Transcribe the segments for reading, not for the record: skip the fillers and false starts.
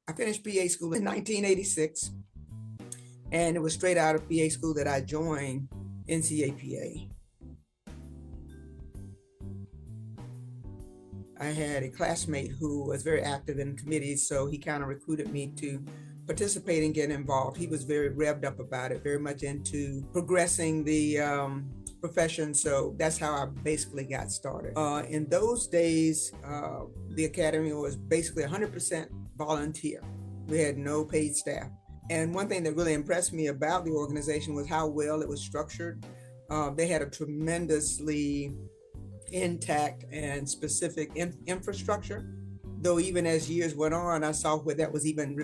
I finished PA school in 1986, and it was straight out of PA school that I joined NCAPA. I had a classmate who was very active in committees, so he kind of recruited me to participate and get involved. He was very revved up about it, very much into progressing the profession. So that's how I basically got started. In those days, the academy was basically 100% volunteer. We had no paid staff. And one thing that really impressed me about the organization was how well it was structured. They had a tremendously intact and specific infrastructure, though even as years went on, I saw where that was even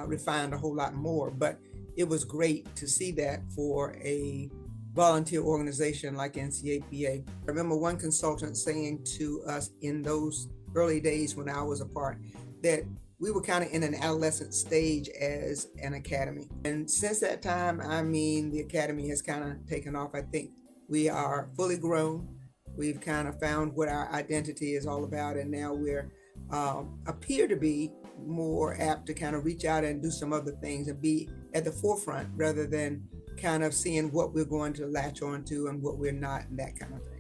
refined a whole lot more. But it was great to see that for a volunteer organization like NCAPA. I remember one consultant saying to us in those early days when I was a part that we were kind of in an adolescent stage as an academy. And since that time, I mean, the academy has kind of taken off. I think we are fully grown. We've kind of found what our identity is all about, and now we're appear to be more apt to kind of reach out and do some other things and be at the forefront rather than kind of seeing what we're going to latch onto and what we're not, and that kind of thing.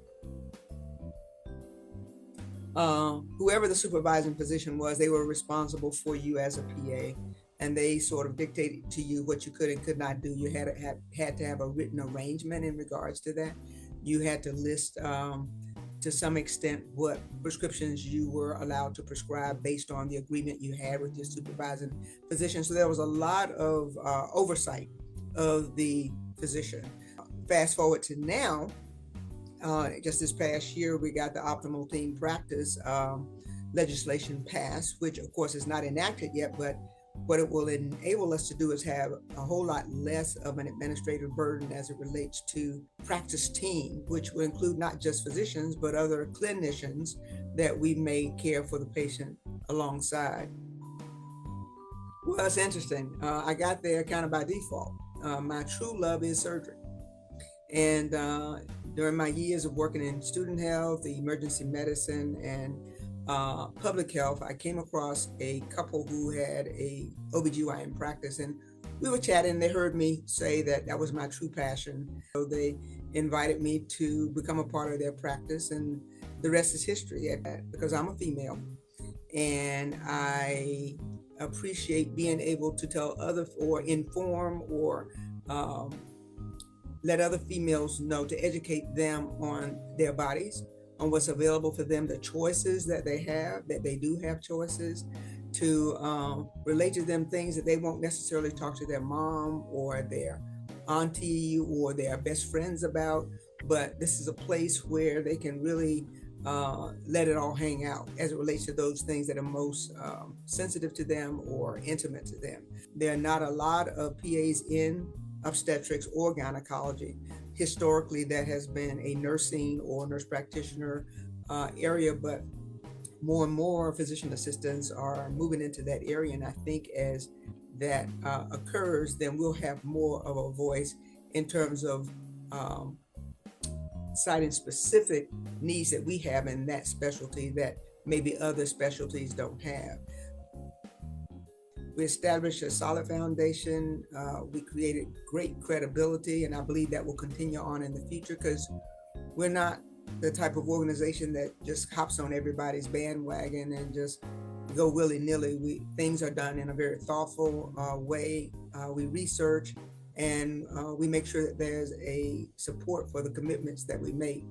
Whoever the supervising physician was, they were responsible for you as a PA, and they sort of dictated to you what you could and could not do. You had to have a written arrangement in regards to that. You had to list to some extent what prescriptions you were allowed to prescribe based on the agreement you had with your supervising physician. So there was a lot of oversight of the physician. Fast forward to now, just this past year, we got the optimal team practice legislation passed, which of course is not enacted yet, but what it will enable us to do is have a whole lot less of an administrative burden as it relates to practice team, which will include not just physicians, but other clinicians that we may care for the patient alongside. Well, it's interesting. I got there kind of by default. My true love is surgery. And during my years of working in student health, emergency medicine, and public health, I came across a couple who had a OB-GYN practice, and we were chatting. They heard me say that that was my true passion. So they invited me to become a part of their practice, and the rest is history because I'm a female and I appreciate being able to tell others or inform or let other females know, to educate them on their bodies, on what's available for them, the choices that they have, that they do have choices, to relate to them things that they won't necessarily talk to their mom or their auntie or their best friends about. But this is a place where they can really let it all hang out as it relates to those things that are most sensitive to them or intimate to them. There are not a lot of PAs in obstetrics or gynecology. Historically, that has been a nursing or nurse practitioner area, but more and more physician assistants are moving into that area. And I think as that occurs, then we'll have more of a voice in terms of citing specific needs that we have in that specialty that maybe other specialties don't have. We established a solid foundation. We created great credibility, and I believe that will continue on in the future because we're not the type of organization that just hops on everybody's bandwagon and just go willy-nilly. Things are done in a very thoughtful way. We research and we make sure that there's a support for the commitments that we make.